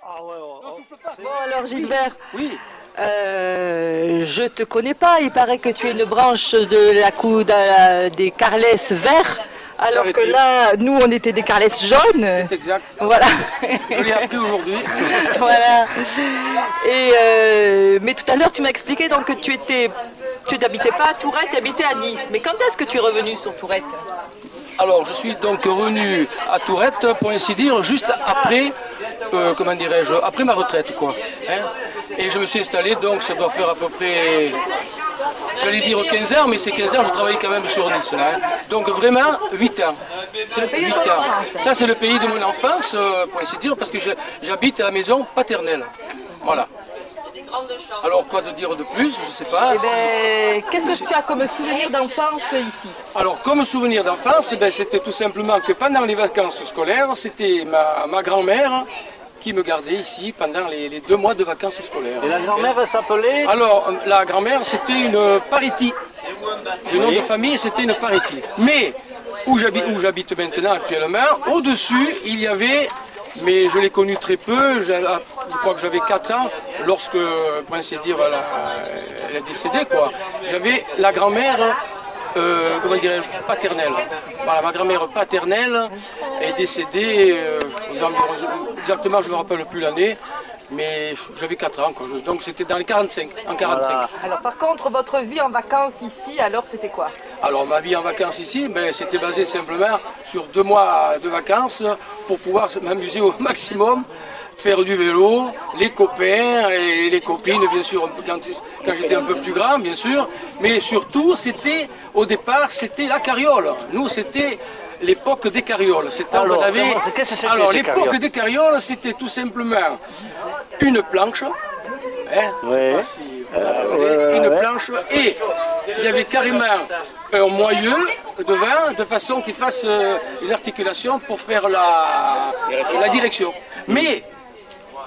Ah ouais, Bon alors Gilbert, Oui. je te connais pas, il paraît que tu es une branche de la des Carles verts, alors que là, nous on était des Carles jaunes. C'est exact. Voilà. Je l'ai appris aujourd'hui. Voilà. Et mais tout à l'heure tu m'as expliqué donc que tu n'habitais pas à Tourette, tu habitais à Nice. Mais quand est-ce que tu es revenu sur Tourette? Alors, je suis donc revenu à Tourette, pour ainsi dire, juste après, comment dirais-je, après ma retraite, quoi. Hein. Et je me suis installé, donc ça doit faire à peu près, j'allais dire 15 heures, mais ces 15 heures, je travaillais quand même sur Nice, là. Hein. Donc vraiment, 8 ans. C'est le pays de ton enfance. Ça, c'est le pays de mon enfance, pour ainsi dire, parce que j'habite à la maison paternelle. Voilà. Alors, quoi de dire de plus? Je ne sais pas. Eh ben, qu'est-ce que tu as comme souvenir d'enfance ici? Alors, comme souvenir d'enfance, ben, c'était tout simplement que pendant les vacances scolaires, c'était ma grand-mère qui me gardait ici pendant les 2 mois de vacances scolaires. Et la grand-mère, elle s'appelait? Alors, la grand-mère, c'était une Pariti. Le nom de famille, c'était une Pariti. Mais, où j'habite maintenant actuellement, au-dessus, il y avait, mais je l'ai connue très peu, je crois que j'avais 4 ans, lorsque, pour ainsi dire, elle est décédée, quoi. J'avais la grand-mère, comment dirais-je, paternelle. Voilà, ma grand-mère paternelle est décédée, exactement, je ne me rappelle plus l'année, mais j'avais 4 ans, quoi. Donc c'était dans les 45, en 45. Voilà. Alors par contre, votre vie en vacances ici, alors c'était quoi? Alors ma vie en vacances ici, ben, c'était basé simplement sur 2 mois de vacances pour pouvoir m'amuser au maximum, faire du vélo, les copains et les copines, bien sûr, quand j'étais un peu plus grand, bien sûr. Mais surtout, c'était, au départ, c'était la carriole. Nous, c'était l'époque des carrioles. Alors, qu'est-ce que c'était alors ces l'époque carrioles? des carrioles, c'était tout simplement une planche. Hein, je sais pas si vous avez une planche, et il y avait carrément un moyeu devant, de façon qu'il fasse une articulation pour faire la direction. Mais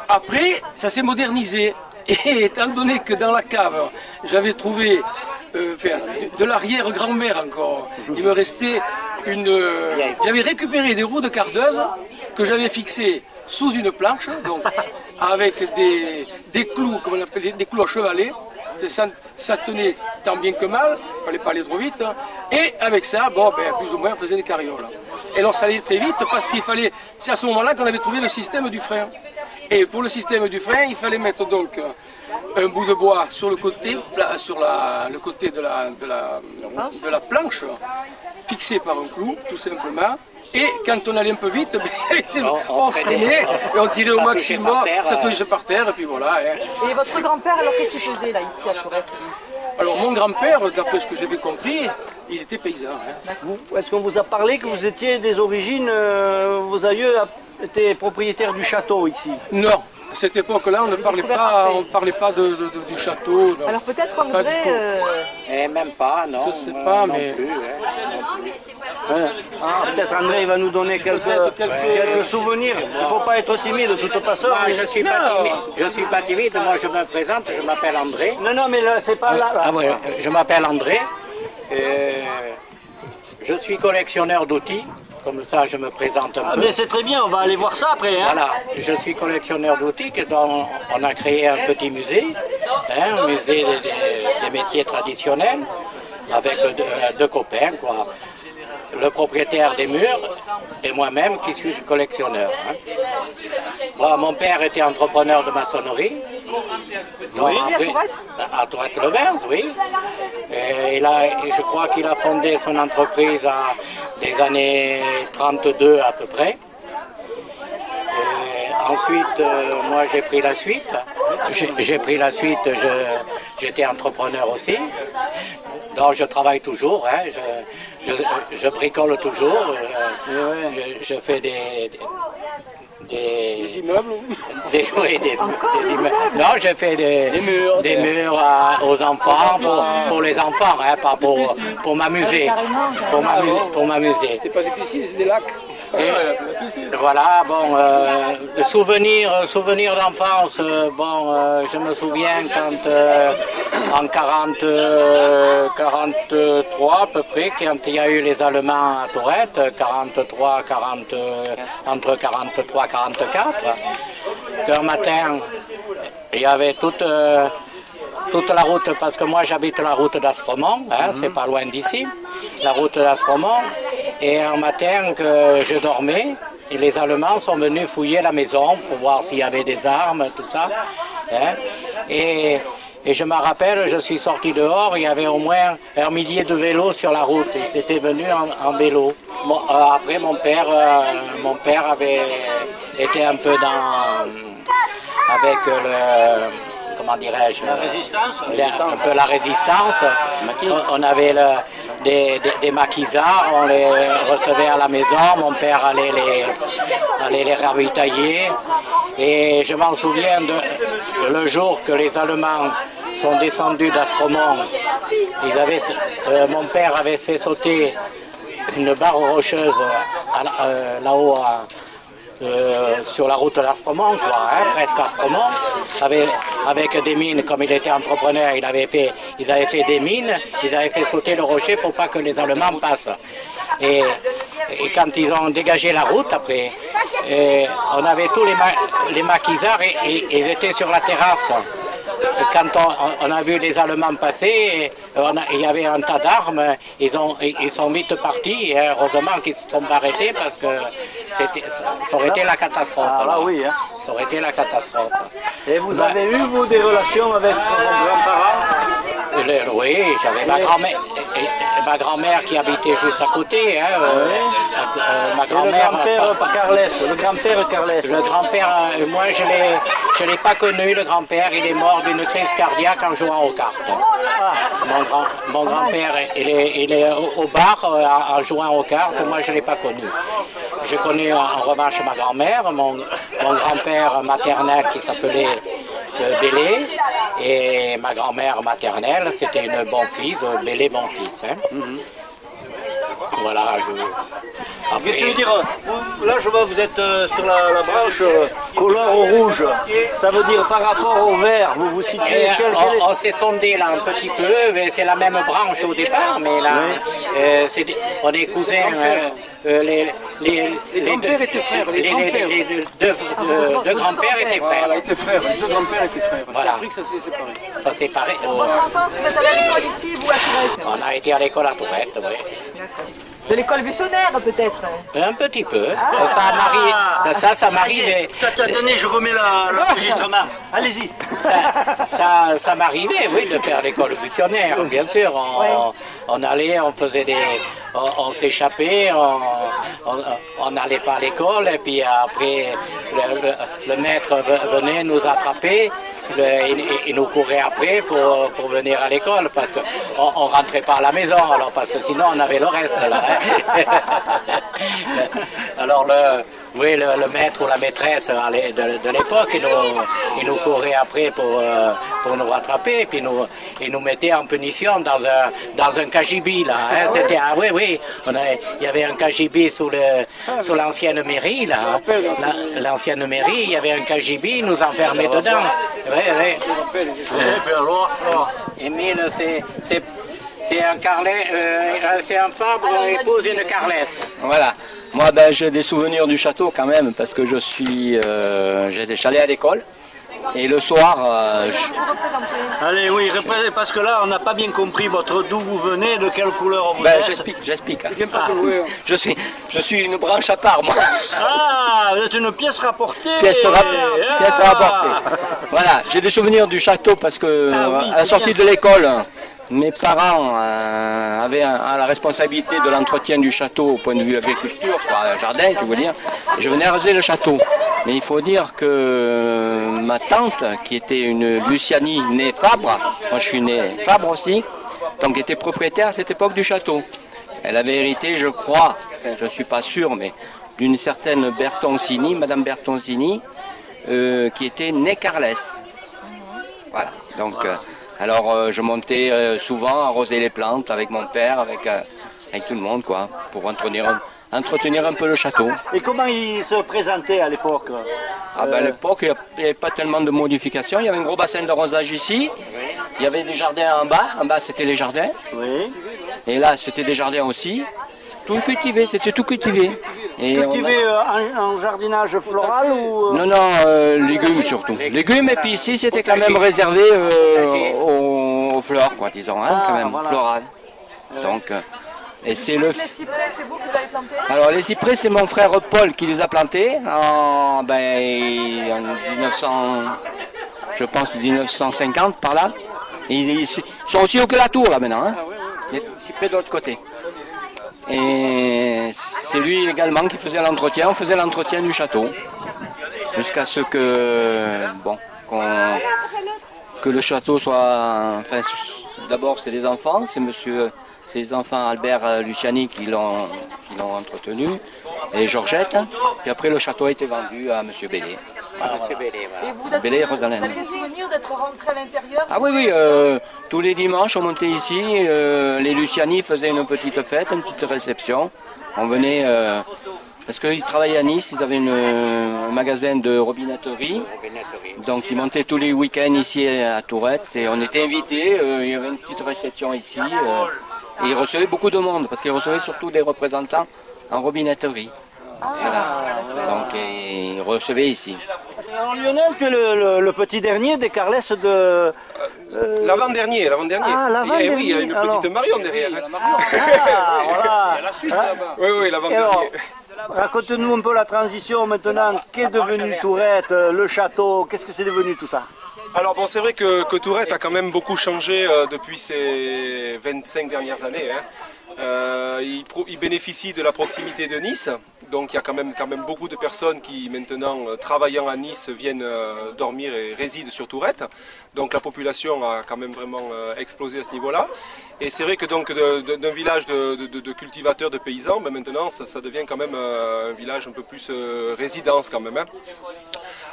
après, ça s'est modernisé, et étant donné que dans la cave, j'avais trouvé de l'arrière-grand-mère encore, il me restait j'avais récupéré des roues de cardeuse que j'avais fixées sous une planche, donc avec des clous, comme on appelle, des clous à chevalet. Ça tenait tant bien que mal, il ne fallait pas aller trop vite. Et avec ça, bon, ben, plus ou moins, on faisait des carrioles. Et alors ça allait très vite parce qu'il fallait, c'est à ce moment-là qu'on avait trouvé le système du frein. Et pour le système du frein, il fallait mettre donc un bout de bois sur le côté, le côté de la planche, fixé par un clou, tout simplement. Et quand on allait un peu vite, on freinait et on tirait au maximum, ça touchait par terre, et puis voilà. Hein. Et votre grand-père, alors qu'est-ce qu'il faisait là, ici à Tourette? Alors mon grand-père, d'après ce que j'avais compris, il était paysan. Hein. Est-ce qu'on vous a parlé que vous étiez des origines, vos aïeux étaient propriétaires du château ici? Non, à cette époque-là, on ne parlait pas du château. Non. Alors peut-être André... même pas, non. Je ne sais pas, mais... Plus, Peut-être André va nous donner quelques souvenirs. Il ne faut pas être timide de toute façon. Moi, je ne suis pas timide. Je suis pas timide. Moi, je me présente. Je m'appelle André. Non, mais là, c'est pas là. Ah, ouais, je m'appelle André. Je suis collectionneur d'outils. Comme ça, je me présente un peu. Mais c'est très bien. On va aller voir ça après. Hein. Voilà. Je suis collectionneur d'outils. Donc, on a créé un petit musée, un musée des métiers traditionnels, avec 2 copains, quoi. Le propriétaire des murs et moi-même qui suis collectionneur. Hein. Moi, mon père était entrepreneur de maçonnerie. Donc, Oui, à Tourette-le-Verse, oui. Et je crois qu'il a fondé son entreprise à des années 32 à peu près. Ensuite, moi j'ai pris la suite. J'étais entrepreneur aussi. Donc je travaille toujours, hein. Je bricole toujours. Je fais des immeubles. Des immeubles. Non, j'ai fait des murs aux enfants, pour les enfants, hein, pas pour m'amuser. Pour m'amuser. C'est pas des piscines, c'est des lacs. Voilà, bon, souvenir d'enfance, je me souviens quand en 43 à peu près, quand il y a eu les Allemands à Tourette, entre 43 et 44, qu'un matin, il y avait toute la route, parce que moi j'habite la route d'Aspremont, c'est pas loin d'ici, la route d'Aspremont, et un matin que je dormais, et les Allemands sont venus fouiller la maison pour voir s'il y avait des armes, tout ça. Et je me rappelle, je suis sorti dehors, il y avait au moins un millier de vélos sur la route. Ils étaient venus en vélo. Après, mon père avait été un peu avec comment dirais-je, la résistance, un peu la résistance. On avait des maquisards, on les recevait à la maison, mon père allait les ravitailler. Et je m'en souviens le jour que les Allemands sont descendus d'Aspremont. Mon père avait fait sauter une barre rocheuse là-haut sur la route d'Aspremont, presque Aspremont, avec des mines, comme il était entrepreneur, ils avaient fait des mines, ils avaient fait sauter le rocher pour pas que les Allemands passent. Et quand ils ont dégagé la route après, on avait tous les maquisards et ils étaient sur la terrasse. Quand on a vu les Allemands passer, il y avait un tas d'armes, ils sont vite partis, et heureusement qu'ils se sont arrêtés parce que ça aurait été la catastrophe. Oui, hein. Ça aurait été la catastrophe. Et vous avez eu, vous, des relations avec vos grands-parents? Oui, j'avais ma grand-mère qui habitait juste à côté. Ma grand-mère. Le grand-père Carlès. Le grand-père, moi je l'ai pas connu, le grand-père, il est mort d'une crise cardiaque en jouant aux cartes. Mon grand-père, il est au bar en jouant aux cartes, moi je l'ai pas connu. J'ai connu en revanche ma grand-mère, mon grand-père maternel qui s'appelait Bélé, et ma grand-mère maternelle, c'était une bon-fils, Bélé bon-fils. Voilà, qu'est-ce que je veux dire, là je vois vous êtes sur la branche couleur au rouge, ça veut dire par rapport au vert, vous vous situez on s'est sondé là un petit peu, c'est la même branche au départ, mais là on est cousins. Les grands-pères étaient frères. Les deux grands-pères étaient frères. Les deux grands-pères étaient frères. Voilà. C'est après que ça s'est séparé. Ça s'est séparé. Votre enfance, vous êtes allé à l'école ici, vous, à Tourette? On a été à l'école à Tourette, oui. De l'école missionnaire, peut-être? Un petit peu. Ça m'arrivait. Attendez, je remets l'enregistrement. Allez-y. Ça m'arrivait, oui, de faire l'école missionnaire, bien sûr. On allait, on s'échappait, on n'allait pas à l'école, et puis après, le maître venait nous attraper. Il nous courait après pour venir à l'école, parce qu'on ne rentrait pas à la maison, alors, parce que sinon on avait le reste là. Alors le maître ou la maîtresse de l'époque, il nous courait après pour nous rattraper, et puis il nous mettait en punition dans un cagibi là. C'était il y avait un cagibi sous l'ancienne mairie là. L'ancienne mairie, il y avait un cagibi, il nous enfermait dedans. Émile, c'est un carlet, c'est un Fabre, épouse une Carlès. Voilà. Moi, j'ai des souvenirs du château quand même, parce que j'allais à l'école. Et le soir... Allez, oui, parce que là, on n'a pas bien compris d'où vous venez, de quelle couleur vous êtes. J'explique. Je suis une branche à part, moi. Ah, vous êtes une pièce rapportée. Pièce rapportée. Voilà, j'ai des souvenirs du château parce que à la sortie de l'école, mes parents avaient la responsabilité de l'entretien du château au point de vue agriculture, jardin, je veux dire. Je venais arroser le château. Mais il faut dire que ma tante, qui était une Luciani née Fabre, moi je suis né Fabre aussi, donc était propriétaire à cette époque du château. Elle avait hérité, je crois, je ne suis pas sûr, mais d'une certaine Bertoncini, Madame Bertoncini, qui était née Carlès. Voilà, donc alors je montais souvent arroser les plantes avec mon père, avec tout le monde, quoi, pour entretenir entretenir un peu le château. Et comment il se présentait à l'époque? À l'époque, il n'y avait pas tellement de modifications. Il y avait un gros bassin d'arrosage ici. Il y avait des jardins en bas. En bas, c'était les jardins. Oui. Et là, c'était des jardins aussi. Tout cultivé, c'était tout cultivé. Et cultivé en jardinage floral ou... Non, légumes surtout. Légumes, et puis ici, c'était quand même réservé aux fleurs, quoi, disons, hein, quand même, voilà. floral. Donc, et c'est le... Les cyprès, c'est vous qui les avez plantés? Alors, les cyprès, c'est mon frère Paul qui les a plantés en 1900, je pense 1950, par là. Et ils sont aussi haut que la tour, là, maintenant, hein. Les cyprès de l'autre côté. Et c'est lui également qui faisait l'entretien. On faisait l'entretien du château jusqu'à ce que, bon, que le château soit... Enfin, d'abord, c'est les enfants, c'est les enfants Albert Luciani qui l'ont entretenu, et Georgette. Puis après, le château a été vendu à M. Bellé. Voilà. Et vous Bellé et avez Rosalène. des souvenirs d'être rentré à l'intérieur? Ah oui, oui, tous les dimanches on montait ici, les Luciani faisaient une petite fête, une petite réception. On venait, parce qu'ils travaillaient à Nice, ils avaient un magasin de robinetterie. Donc ils montaient tous les week-ends ici à Tourette et on était invités, il y avait une petite réception ici. Et ils recevaient beaucoup de monde, parce qu'ils recevaient surtout des représentants en robinetterie. Voilà. Donc ils recevaient ici. Alors Lionel, tu es le petit dernier des Carlès de... L'avant-dernier. Ah, l'avant-dernier. Oui, il y a une petite Marion derrière. Ah, voilà. Oui, l'avant-dernier. Raconte-nous un peu la transition maintenant. Qu'est devenu Tourette, le château? Qu'est-ce que c'est devenu tout ça? Alors bon, c'est vrai que Tourette a quand même beaucoup changé depuis ces 25 dernières années. Hein. Il bénéficie de la proximité de Nice, donc il y a quand même beaucoup de personnes qui maintenant, travaillant à Nice, viennent dormir et résident sur Tourette. Donc la population a quand même vraiment explosé à ce niveau-là. Et c'est vrai que donc d'un village de cultivateurs, de paysans, ben maintenant ça devient quand même un village un peu plus résidence quand même. Hein.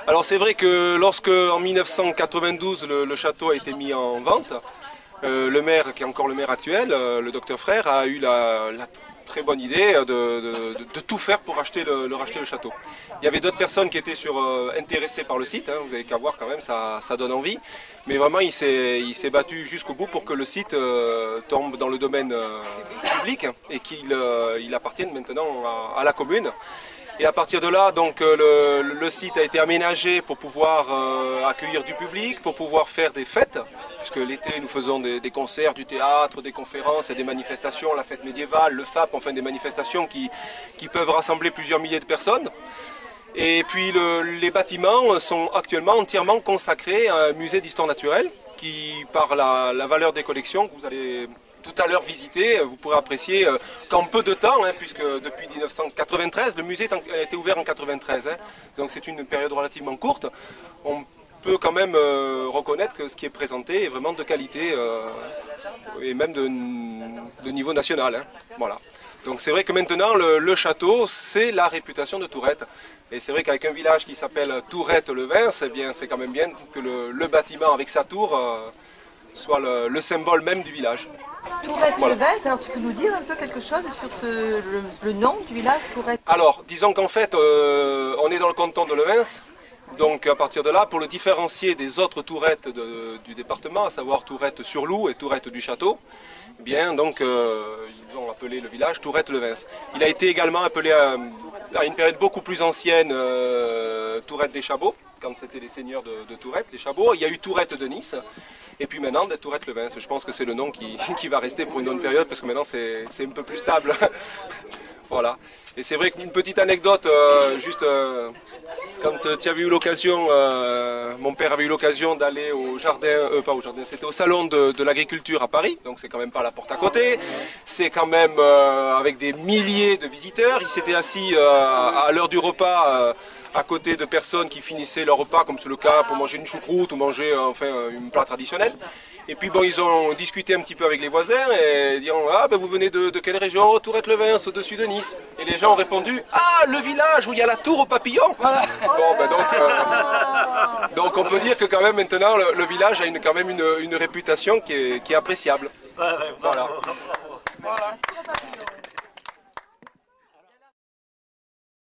Alors c'est vrai que lorsque en 1992 le château a été mis en vente, le maire, qui est encore le maire actuel, le docteur Frère, a eu la très bonne idée de tout faire pour racheter le château. Il y avait d'autres personnes qui étaient intéressées par le site, hein, vous avez qu'à voir quand même, ça donne envie. Mais vraiment, il s'est battu jusqu'au bout pour que le site tombe dans le domaine public et qu'il appartienne maintenant à la commune. Et à partir de là, donc, le site a été aménagé pour pouvoir accueillir du public, pour pouvoir faire des fêtes, puisque l'été nous faisons des concerts, du théâtre, des conférences et des manifestations, la fête médiévale, le FAP, enfin des manifestations qui peuvent rassembler plusieurs milliers de personnes. Et puis les bâtiments sont actuellement entièrement consacrés à un musée d'histoire naturelle qui, par la valeur des collections que vous allez tout à l'heure visiter, vous pourrez apprécier qu'en peu de temps, hein, puisque depuis 1993, le musée a été ouvert en 1993, hein, donc c'est une période relativement courte, on peut quand même reconnaître que ce qui est présenté est vraiment de qualité et même de niveau national. Hein, voilà. Donc c'est vrai que maintenant le château, c'est la réputation de Tourette. Et c'est vrai qu'avec un village qui s'appelle Tourette-le-Vins, eh bien c'est quand même bien que le bâtiment avec sa tour soit le symbole même du village. Tourette-le-Vins, alors tu peux nous dire un peu quelque chose sur le nom du village, Tourette? Alors, disons qu'en fait, on est dans le canton de Levins, donc à partir de là, pour le différencier des autres tourettes du département, à savoir Tourette-sur-Loup et Tourette du Château, eh bien, donc, ils ont appelé le village Tourette-le-Vins. Il a été également appelé à une période beaucoup plus ancienne Tourette des Chabots, quand c'était les seigneurs de Tourette, les Chabots. Il y a eu Tourette de Nice. Et puis maintenant, Tourette-le-Vins, je pense que c'est le nom qui va rester pour une bonne période, parce que maintenant c'est un peu plus stable. Voilà. Et c'est vrai qu'une petite anecdote, juste quand tu avais eu l'occasion, mon père avait eu l'occasion d'aller au jardin, pas au jardin, c'était au salon de l'agriculture à Paris, donc c'est quand même pas la porte à côté, c'est quand même avec des milliers de visiteurs. Il s'était assis à l'heure du repas à côté de personnes qui finissaient leur repas, comme c'est le cas pour manger une choucroute ou manger enfin un plat traditionnel. Et puis bon, ils ont discuté un petit peu avec les voisins et diront ah ben vous venez de quelle région? Oh, Tourette-le-Vins, au-dessus de Nice. Et les gens ont répondu ah le village où il y a la tour aux papillons. Voilà. Bon ben donc on peut dire que quand même maintenant le village a quand même une réputation qui est appréciable. Voilà.